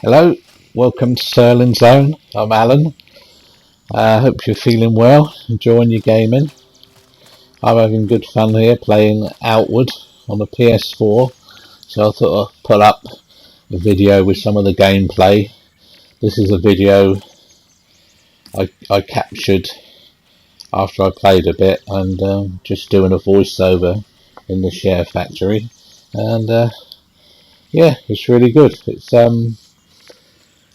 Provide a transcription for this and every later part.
Hello, welcome to Serling Zone. I'm Alan. Hope you're feeling well, enjoying your gaming. I'm having good fun here playing Outward on the PS4, so I thought I'd put up a video with some of the gameplay. This is a video I captured after I played a bit and just doing a voiceover in the SHAREfactory, and yeah, it's really good.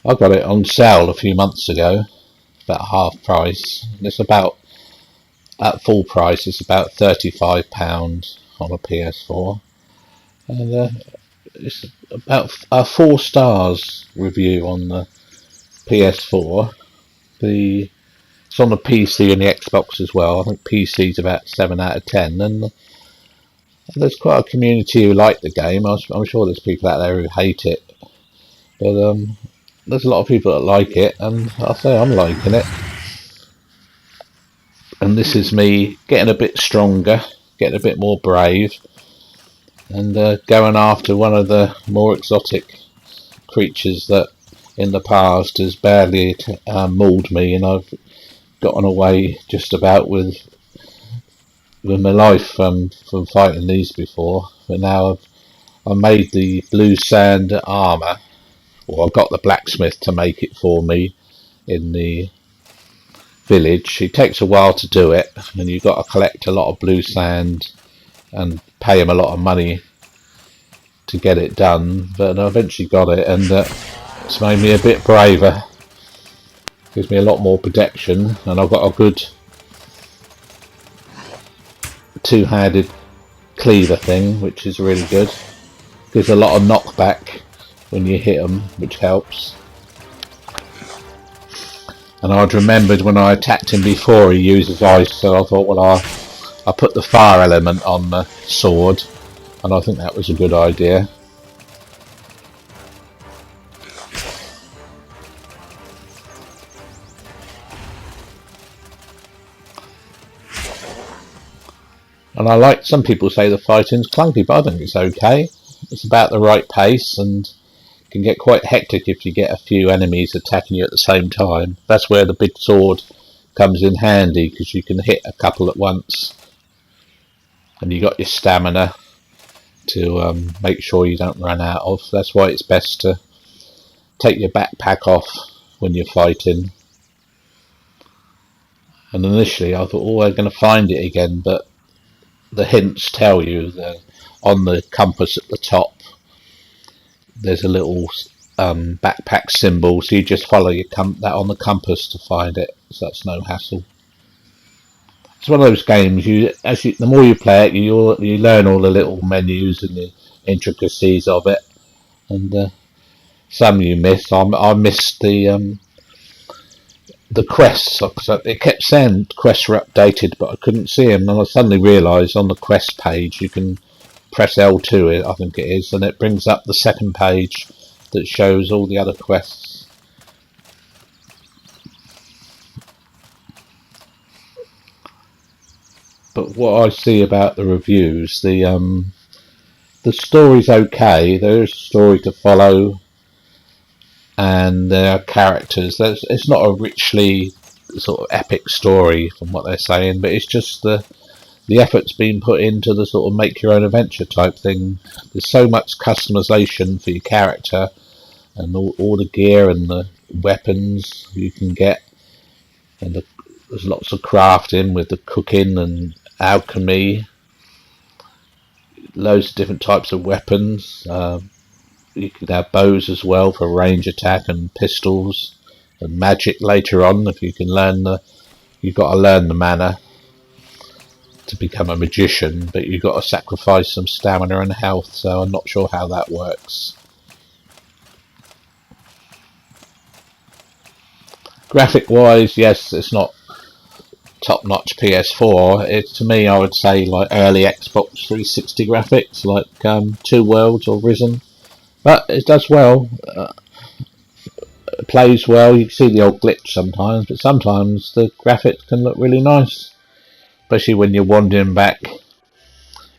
I got it on sale a few months ago, about half price. It's about, at full price, it's about £35 on a PS4, and it's about a 4 stars review on the PS4. It's on the PC and the Xbox as well. I think PC's about 7 out of 10, and there's quite a community who like the game. I'm sure there's people out there who hate it, but there's a lot of people that like it, and I'll say I'm liking it. And this is me getting a bit stronger, getting a bit more brave, and going after one of the more exotic creatures that in the past has badly mauled me, and I've gotten away just about with my life from fighting these before. But now I've made the blue sand armour, or I've got the blacksmith to make it for me in the village. It takes a while to do it, and you've got to collect a lot of blue sand and pay him a lot of money to get it done, but I eventually got it, and it's made me a bit braver. Gives me a lot more protection, and I've got a good two-handed cleaver thing, which is really good. Gives a lot of knockback when you hit them, which helps. And I'd remembered when I attacked him before he uses ice, so I thought, well, I'll put the fire element on the sword, and I think that was a good idea. And some people say the fighting's clunky, but I think it's okay. It's about the right pace, and can get quite hectic if you get a few enemies attacking you at the same time. That's where the big sword comes in handy, because you can hit a couple at once, and you got your stamina to make sure you don't run out of. That's why it's best to take your backpack off when you're fighting. And initially I thought, oh, I'm going to find it again, but the hints tell you that on the compass at the top there's a little backpack symbol, so you just follow that on the compass to find it, so that's no hassle. It's one of those games, the more you play it, you learn all the little menus and the intricacies of it, and some you miss. I missed the quests. It kept saying quests were updated, but I couldn't see them, and I suddenly realised on the quest page you can press L2, I think it is, and it brings up the second page that shows all the other quests. But what I see about the reviews, the story's okay. There is a story to follow, and there are characters. It's not a richly sort of epic story from what they're saying, but it's just the effort's been put into the sort of make your own adventure type thing. There's so much customization for your character, and all the gear and the weapons you can get, and there's lots of crafting with the cooking and alchemy, loads of different types of weapons. You can have bows as well for range attack, and pistols, and magic later on if you can you've got to learn the mana to become a magician, but you've got to sacrifice some stamina and health, so I'm not sure how that works. Graphic wise, yes, it's not top notch PS4. To me, I would say like early Xbox 360 graphics, like Two Worlds or Risen, but it does well. It plays well. You can see the old glitch sometimes, but sometimes the graphics can look really nice, especially when you're wandering back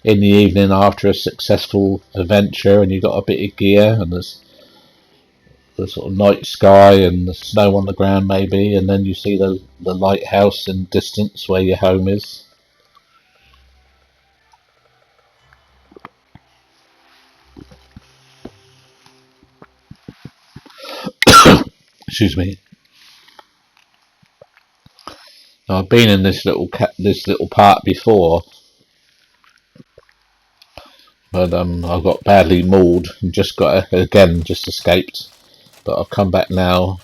in the evening after a successful adventure and you've got a bit of gear, and there's the sort of night sky and the snow on the ground maybe, and then you see the lighthouse in distance where your home is. Excuse me. Now, I've been in this little part before, but I got badly mauled and just escaped. But I've come back now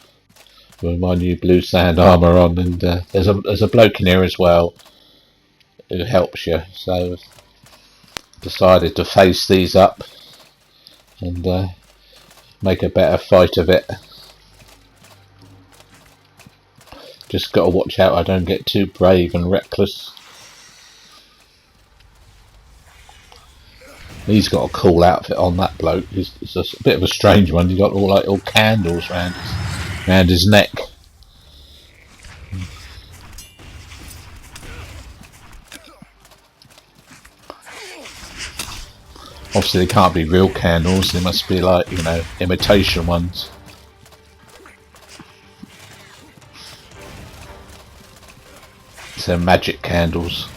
with my new blue sand armour on, and there's a bloke in here as well who helps you. So decided to face these up and make a better fight of it. Just got to watch out I don't get too brave and reckless. He's got a cool outfit on, that bloke. It's a bit of a strange one. He's got all candles round his neck. Obviously they can't be real candles, they must be like, you know, imitation ones. They're magic candles.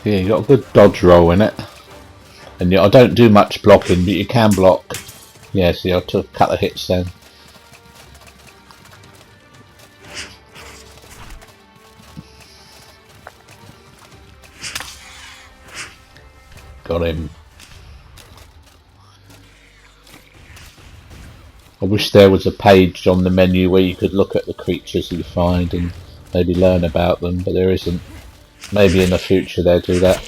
Yeah, you got a good dodge roll in it. And I don't do much blocking, but you can block. Yeah, see, I took a couple of hits then. Got him. I wish there was a page on the menu where you could look at the creatures you find and maybe learn about them, but there isn't. Maybe in the future they'll do that.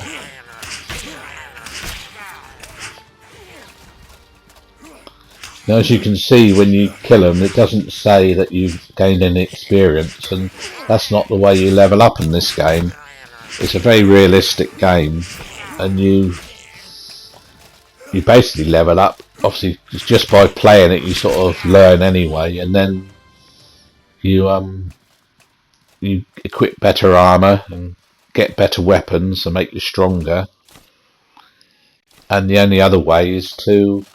Now, as you can see, when you kill them, it doesn't say that you've gained any experience, and that's not the way you level up in this game. It's a very realistic game, and you basically level up. Obviously, just by playing it, you sort of learn anyway, and then you equip better armor and get better weapons and make you stronger. And the only other way is to,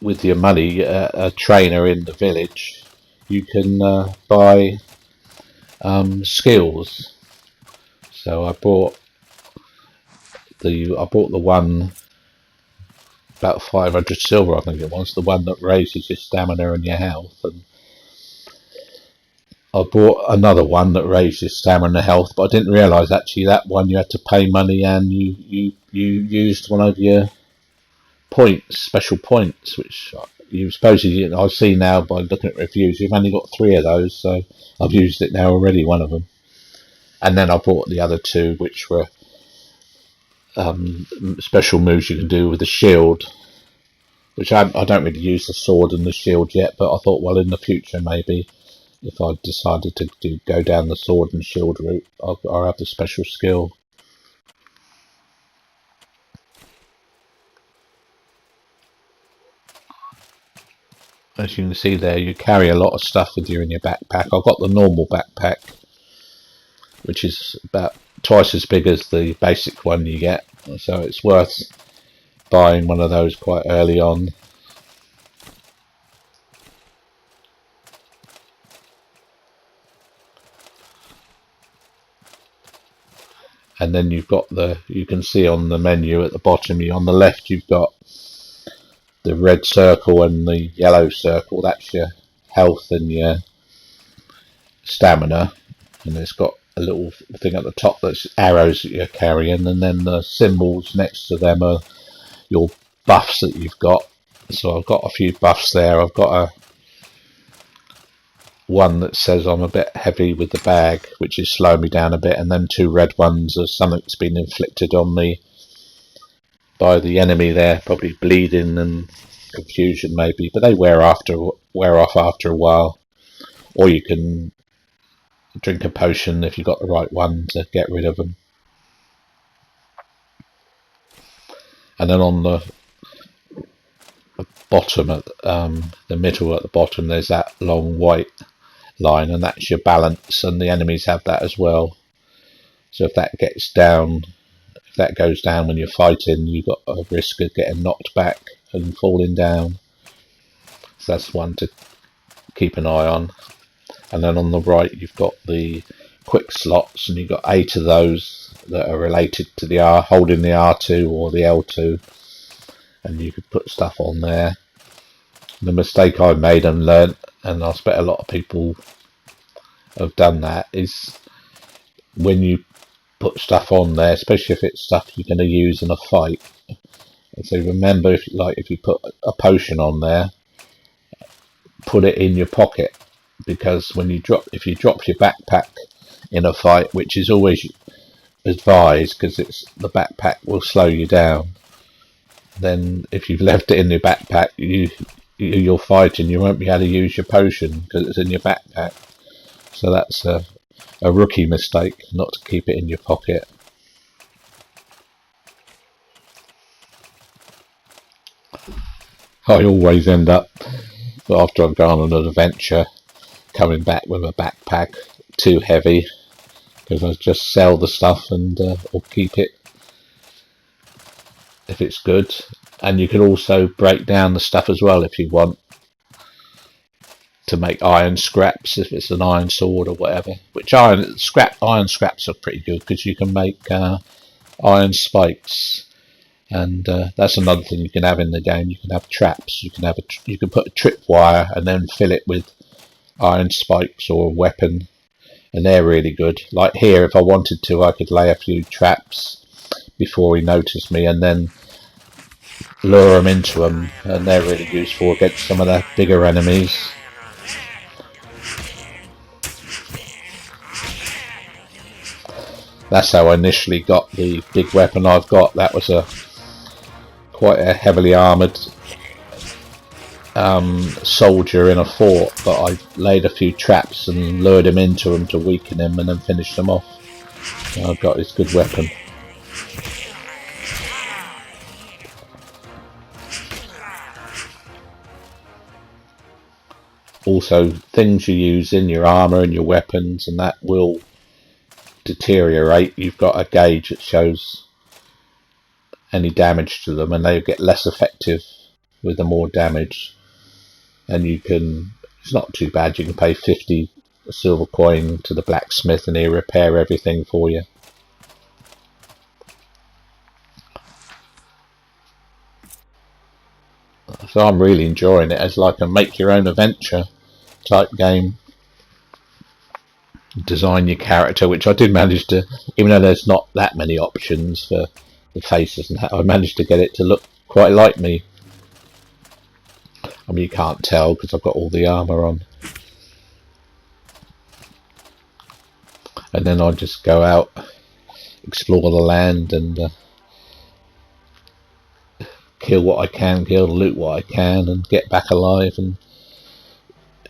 with your money, a trainer in the village, you can buy skills. So I bought the one, about 500 silver I think it was, the one that raises your stamina and your health, and I bought another one that raised your stamina and health, but I didn't realise actually that one you had to pay money, and you used one of your points, special points, which you supposedly, I see now by looking at reviews, you've only got 3 of those, so I've used it now already, one of them. And then I bought the other 2, which were special moves you can do with the shield, which I don't really use the sword and the shield yet, but I thought, well, in the future maybe, if I decided to go down the sword and shield route, I'll have the special skill. As you can see there, you carry a lot of stuff with you in your backpack. I've got the normal backpack, which is about twice as big as the basic one you get, so it's worth buying one of those quite early on. And then you've got you can see on the menu at the bottom, on the left you've got the red circle and the yellow circle. That's your health and your stamina, and it's got a little thing at the top that's arrows that you're carrying, and then the symbols next to them are your buffs that you've got. So I've got a few buffs there. I've got one that says I'm a bit heavy with the bag, which is slowing me down a bit, and then 2 red ones are something's been inflicted on me by the enemy there, probably bleeding and confusion maybe, but they wear off after a while. Or you can drink a potion if you've got the right one to get rid of them. And then on the bottom, at the middle at the bottom, there's that long white line, and that's your balance, and the enemies have that as well. So if that gets down, if that goes down when you're fighting, you've got a risk of getting knocked back and falling down. So that's one to keep an eye on. And then on the right you've got the quick slots, and you've got 8 of those that are related to the holding the R2 or the L2, and you could put stuff on there. The mistake I made and learnt, and I expect a lot of people have done that, is when you put stuff on there, especially if it's stuff you're going to use in a fight. And so remember, if you put a potion on there, put it in your pocket, because when if you drop your backpack in a fight, which is always advised because the backpack will slow you down, then if you've left it in your backpack, you're fighting, you won't be able to use your potion because it's in your backpack. So that's a rookie mistake, not to keep it in your pocket. I always end up, after I've gone on an adventure, coming back with a backpack too heavy, because I just sell the stuff and or keep it if it's good. And you can also break down the stuff as well if you want, to make iron scraps if it's an iron sword or whatever. Which iron scraps are pretty good because you can make iron spikes, and that's another thing you can have in the game. You can have traps. You can put a tripwire and then fill it with iron spikes or a weapon, and they're really good. Like here, if I wanted to, I could lay a few traps before he noticed me, and then lure him into them, and they're really useful against some of the bigger enemies. That's how I initially got the big weapon I've got. That was quite a heavily armoured soldier in a fort, but I laid a few traps and lured him into them to weaken him, and then finished him off. So I've got this good weapon. Also, things you use in your armour and your weapons, and that will deteriorate. You've got a gauge that shows any damage to them, and they get less effective with the more damage. And it's not too bad, you can pay 50 silver coin to the blacksmith and he'll repair everything for you. So I'm really enjoying it as like a make your own adventure type game. Design your character, which I did manage to, even though there's not that many options for the faces and that, I managed to get it to look quite like me. I mean, you can't tell because I've got all the armour on. And then I just go out, explore the land, and kill what I can kill, loot what I can, and get back alive.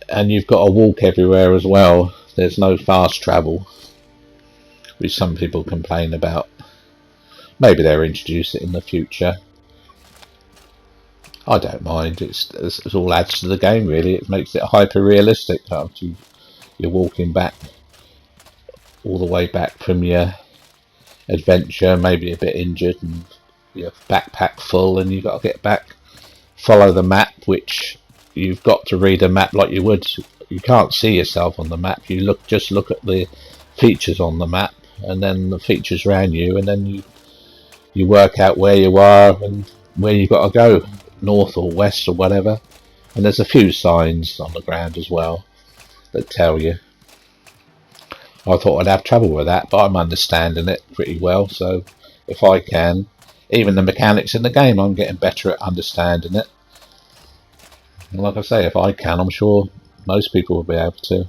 And you've got to walk everywhere as well. There's no fast travel, which some people complain about. Maybe they'll introduce it in the future. I don't mind. It all adds to the game, really. It makes it hyper realistic after you're walking back all the way back from your adventure, maybe a bit injured, and your backpack full, and you've got to get back, follow the map, which you've got to read a map like you would. You can't see yourself on the map. You just look at the features on the map, and then the features around you, and then you work out where you are and where you've got to go, north or west or whatever. And there's a few signs on the ground as well that tell you. I thought I'd have trouble with that, but I'm understanding it pretty well. So if I can, even the mechanics in the game, I'm getting better at understanding it. And like I say, if I can, I'm sure most people will be able to.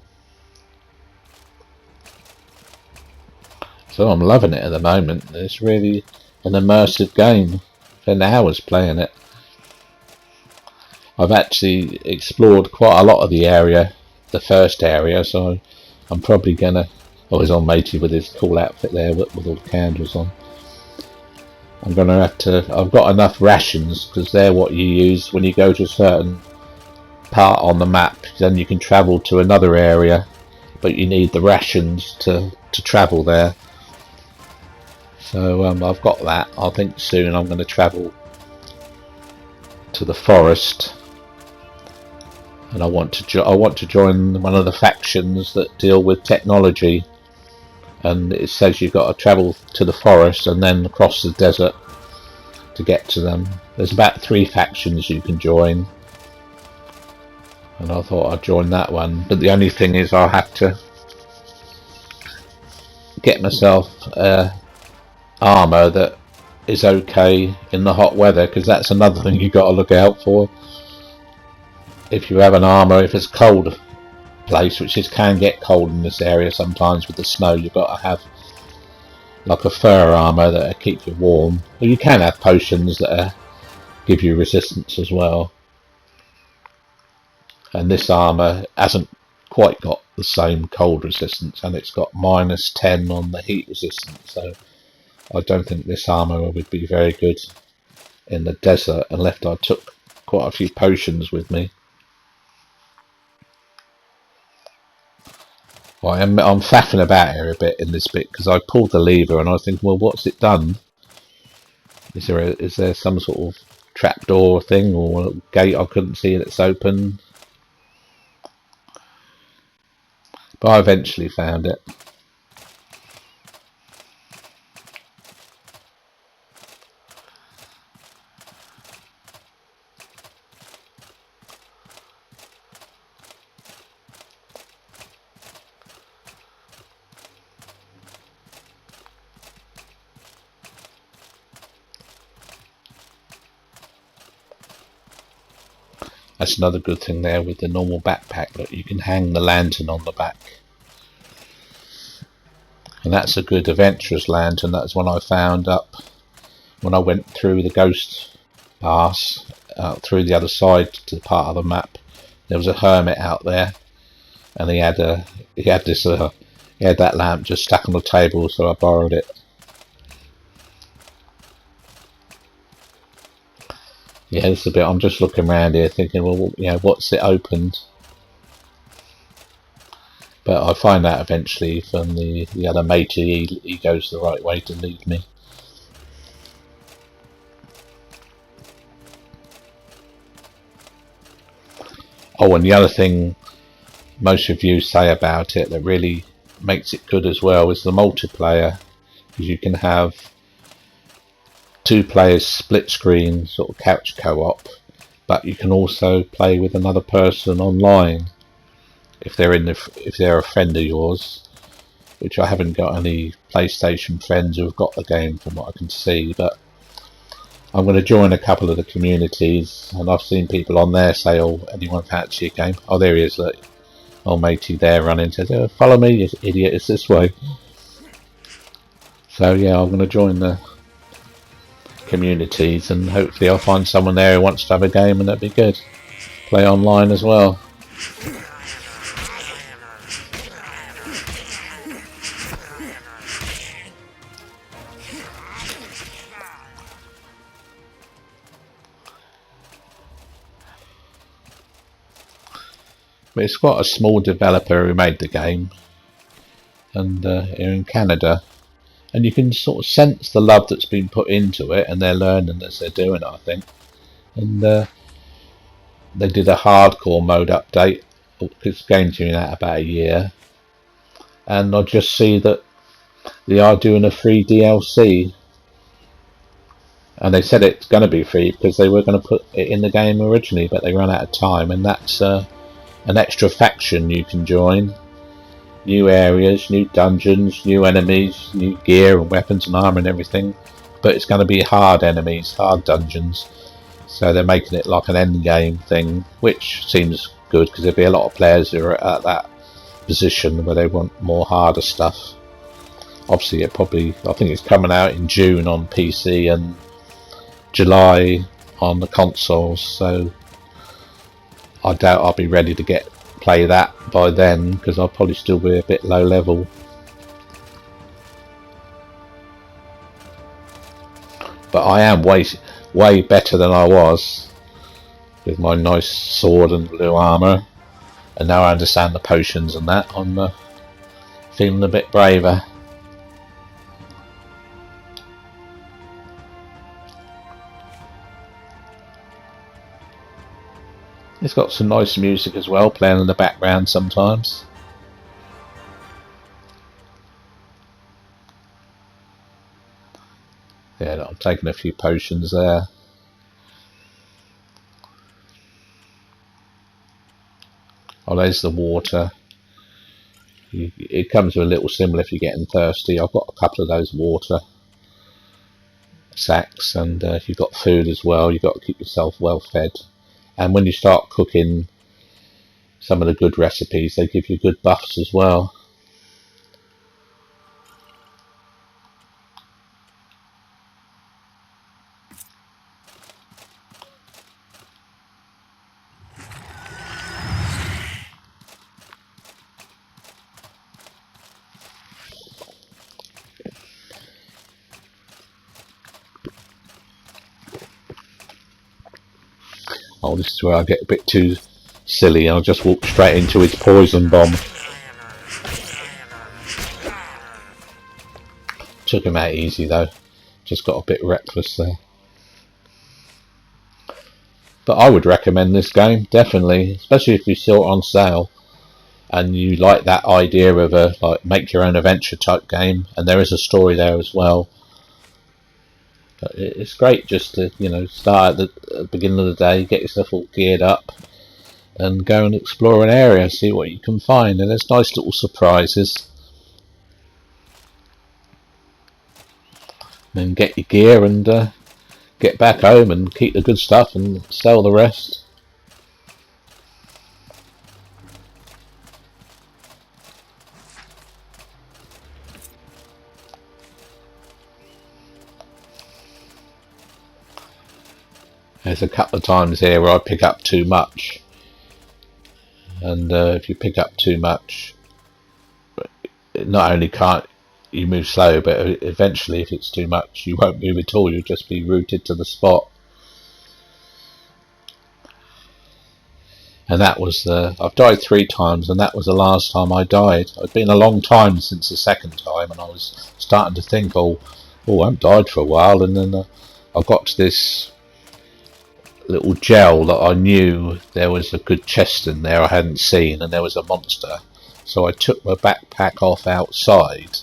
So I'm loving it at the moment. It's really an immersive game. Spent hours playing it. I've actually explored quite a lot of the area, the first area, so I'm probably gonna. Oh, he's on matey with his cool outfit there with all the candles on. I'm going to have to, I've got enough rations, because they're what you use when you go to a certain part on the map. Then you can travel to another area, but you need the rations to travel there. So I've got that. I think soon I'm going to travel to the forest, and I want to join one of the factions that deal with technology. And it says you've got to travel to the forest and then across the desert to get to them. There's about 3 factions you can join, and I thought I'd join that one. But the only thing is I'll have to get myself armour that is okay in the hot weather, because that's another thing you've got to look out for. If you have an armour, if it's cold place, which is can get cold in this area sometimes with the snow, you've got to have like a fur armour that'll keep you warm. Well, you can have potions that give you resistance as well, and this armour hasn't quite got the same cold resistance, and it's got -10 on the heat resistance, so I don't think this armour would be very good in the desert unless I took quite a few potions with me. Well, I'm faffing about here a bit in this bit, because I pulled the lever and I was thinking, well, what's it done? Is there some sort of trapdoor thing or a gate I couldn't see that's open? But I eventually found it. That's another good thing there with the normal backpack, that you can hang the lantern on the back. And that's a good adventurous lantern. That's one I found up when I went through the ghost pass, through the other side to the part of the map. There was a hermit out there, and he had that lamp just stuck on the table, so I borrowed it. Yeah, this is a bit. I'm just looking around here, thinking, well, you know, what's it opened? But I find out eventually from the other matey. He goes the right way to lead me. Oh, and the other thing most reviews say about it that really makes it good as well is the multiplayer, because you can have 2 players split screen, sort of couch co-op, but you can also play with another person online if they're a friend of yours, which I haven't got any PlayStation friends who've got the game from what I can see. But I'm going to join a couple of the communities, and I've seen people on there say, oh, anyone fancy a game? Oh, there he is, look, old matey there running, says, oh, follow me, you idiot, it's this way. So yeah, I'm going to join the communities, and hopefully I'll find someone there who wants to have a game, and that'd be good. Play online as well. But it's quite a small developer who made the game, and here in Canada, and you can sort of sense the love that's been put into it, and they're learning as they're doing it, I think. And they did a hardcore mode update, because the game's been out about a year, and I just see that they are doing a free DLC, and they said it's going to be free because they were going to put it in the game originally, but they ran out of time. And that's an extra faction you can join, new areas, new dungeons, new enemies, new gear and weapons and armor and everything, but it's going to be hard enemies, hard dungeons, so they're making it like an end game thing, which seems good because there'll be a lot of players who are at that position where they want more harder stuff. Obviously I think it's coming out in June on PC and July on the consoles, so I doubt I'll be ready to play that by then, because I'll probably still be a bit low level. But I am way better than I was with my nice sword and blue armour, and now I understand the potions and that. I'm feeling a bit braver. It's got some nice music as well, playing in the background sometimes. Yeah, I'm taking a few potions there. Oh, there's the water. It comes with a little symbol if you're getting thirsty. I've got a couple of those water sacks, and if you've got food as well, you've got to keep yourself well fed. And when you start cooking some of the good recipes, they give you good buffs as well. Oh, this is where I get a bit too silly. I'll just walk straight into his poison bomb. Took him out easy though. Just got a bit reckless there. But I would recommend this game, definitely, especially if you saw it on sale and you like that idea of a like make your own adventure type game, and there is a story there as well. But it's great just to, you know, start at the beginning of the day, get yourself all geared up and go and explore an area, see what you can find, and there's nice little surprises. Then get your gear and get back home and keep the good stuff and sell the rest. There's a couple of times here where I pick up too much, and if you pick up too much, not only can't you move slow, but eventually if it's too much you won't move at all, you'll just be rooted to the spot. And that was I've died 3 times, and that was the last time I died. It'd been a long time since the second time, and I was starting to think, oh I haven't died for a while, and then I got to this little gel that I knew there was a good chest in there I hadn't seen, and there was a monster. So I took my backpack off outside,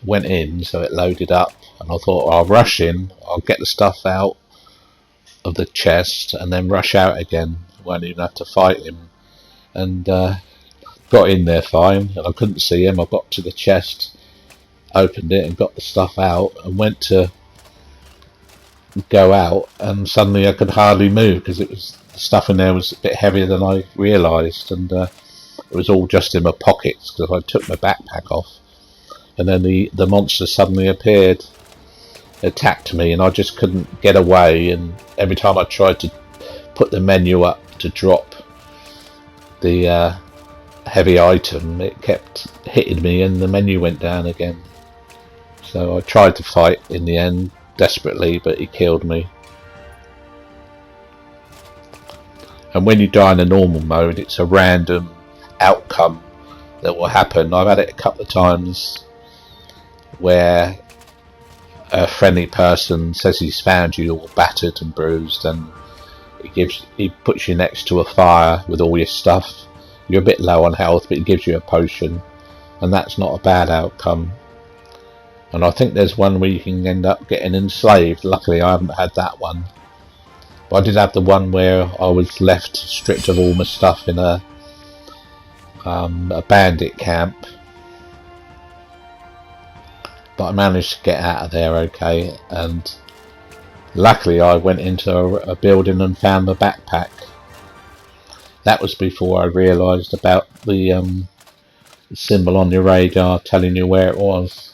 went in so it loaded up, and I thought, I'll rush in, I'll get the stuff out of the chest and then rush out again, won't even have to fight him. And got in there fine, and I couldn't see him. I got to the chest, opened it and got the stuff out, and went to go out, and suddenly I could hardly move because it was, the stuff in there was a bit heavier than I realised, and it was all just in my pockets because I took my backpack off. And then the monster suddenly appeared, attacked me, and I just couldn't get away. And every time I tried to put the menu up to drop the heavy item, it kept hitting me and the menu went down again. So I tried to fight in the end desperately, but he killed me. And when you die in a normal mode, it's a random outcome that will happen. I've had it a couple of times where a friendly person says he's found you all battered and bruised, and he puts you next to a fire with all your stuff. You're a bit low on health, but he gives you a potion, and that's not a bad outcome. And I think there's one where you can end up getting enslaved. Luckily I haven't had that one, but I did have the one where I was left stripped of all my stuff in a bandit camp, but I managed to get out of there okay. And luckily I went into a building and found the backpack. That was before I realised about the symbol on your radar telling you where it was.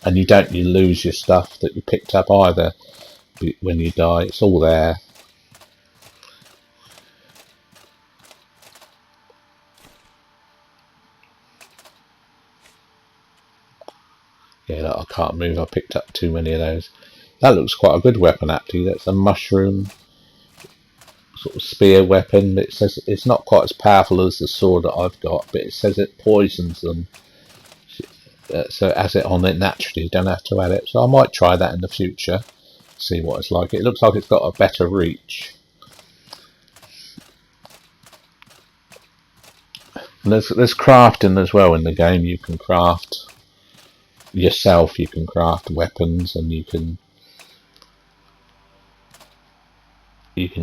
And you lose your stuff that you picked up either when you die. It's all there. Yeah, look, I can't move. I picked up too many of those. That looks quite a good weapon actually. That's a mushroom sort of spear weapon. It says it's not quite as powerful as the sword that I've got, but it says it poisons them. So it has it on it naturally. You don't have to add it. So I might try that in the future. See what it's like. It looks like it's got a better reach. And there's crafting as well in the game. You can craft yourself. You can craft weapons, and you can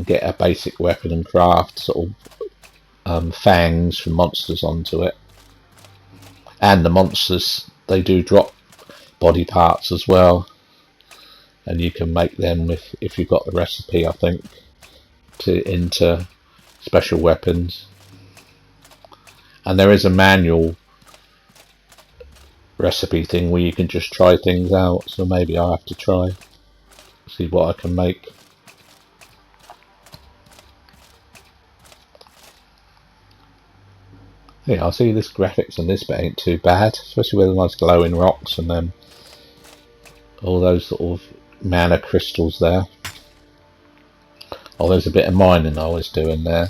get a basic weapon and craft sort of fangs from monsters onto it. And the monsters, they do drop body parts as well, and you can make them if you've got the recipe, I think, into special weapons. And there is a manual recipe thing where you can just try things out, so maybe I'll have to try, see what I can make. Yeah, I see this graphics on this bit ain't too bad, especially with the nice glowing rocks and then all those sort of mana crystals there. Oh, there's a bit of mining I was doing there.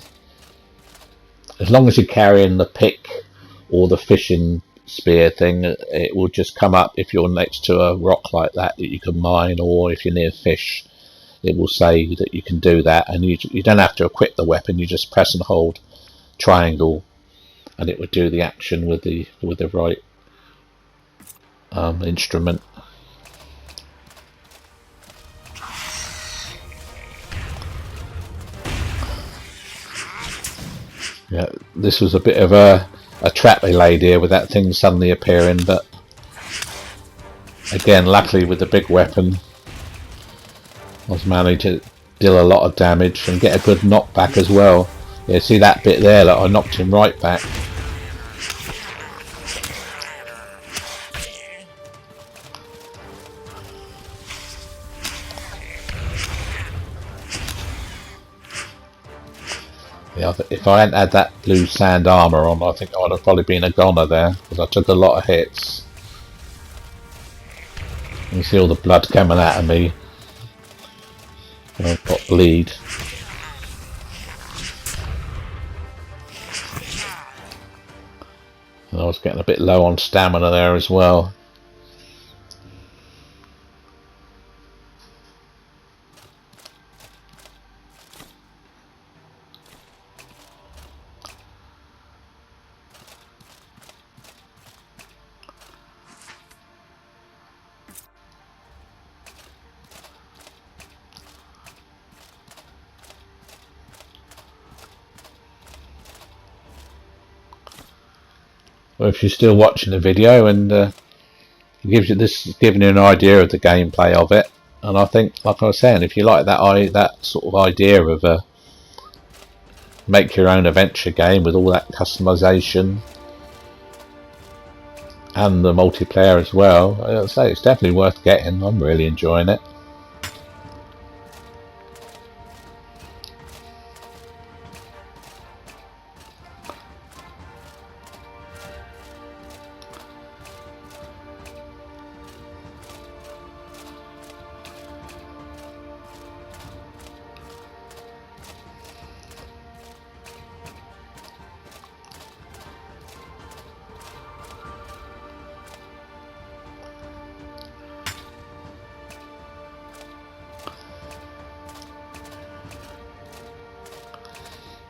As long as you're carrying the pick or the fishing spear thing, it will just come up if you're next to a rock like that you can mine, or if you're near fish, it will say that you can do that, and you don't have to equip the weapon. You just press and hold triangle, and it would do the action with the right instrument. Yeah, this was a bit of a trap they laid here with that thing suddenly appearing, but again, luckily with the big weapon, I was managed to deal a lot of damage and get a good knockback as well. Yeah, see that bit there? Like, I knocked him right back. Yeah, if I hadn't had that blue sand armour on, I think I'd have probably been a goner there, because I took a lot of hits. You see all the blood coming out of me. I've got bleed. And I was getting a bit low on stamina there as well. Well, if you're still watching the video, and this is giving you an idea of the gameplay of it, and I think, like I was saying, if you like that sort of idea of a make your own adventure game with all that customization and the multiplayer as well, I'd say it's definitely worth getting. I'm really enjoying it.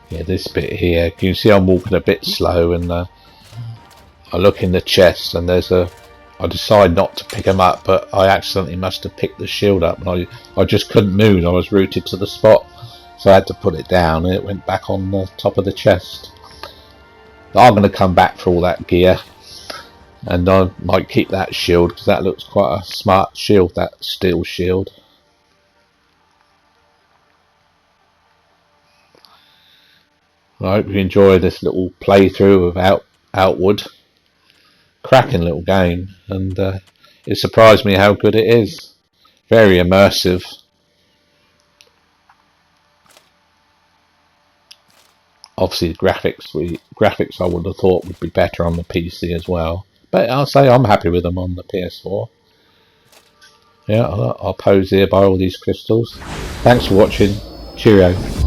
Yeah, this bit here, you can see I'm walking a bit slow, and I look in the chest, and I decide not to pick them up, but I accidentally must have picked the shield up, and I just couldn't move. I was rooted to the spot, so I had to put it down, and it went back on the top of the chest. But I'm going to come back for all that gear, and I might keep that shield, because that looks quite a smart shield, that steel shield. I hope you enjoy this little playthrough of Outward. Cracking little game, and it surprised me how good it is. Very immersive. Obviously, the graphics I would have thought would be better on the PC as well, But I'll say I'm happy with them on the PS4. Yeah, I'll pose here by all these crystals. Thanks for watching. Cheerio.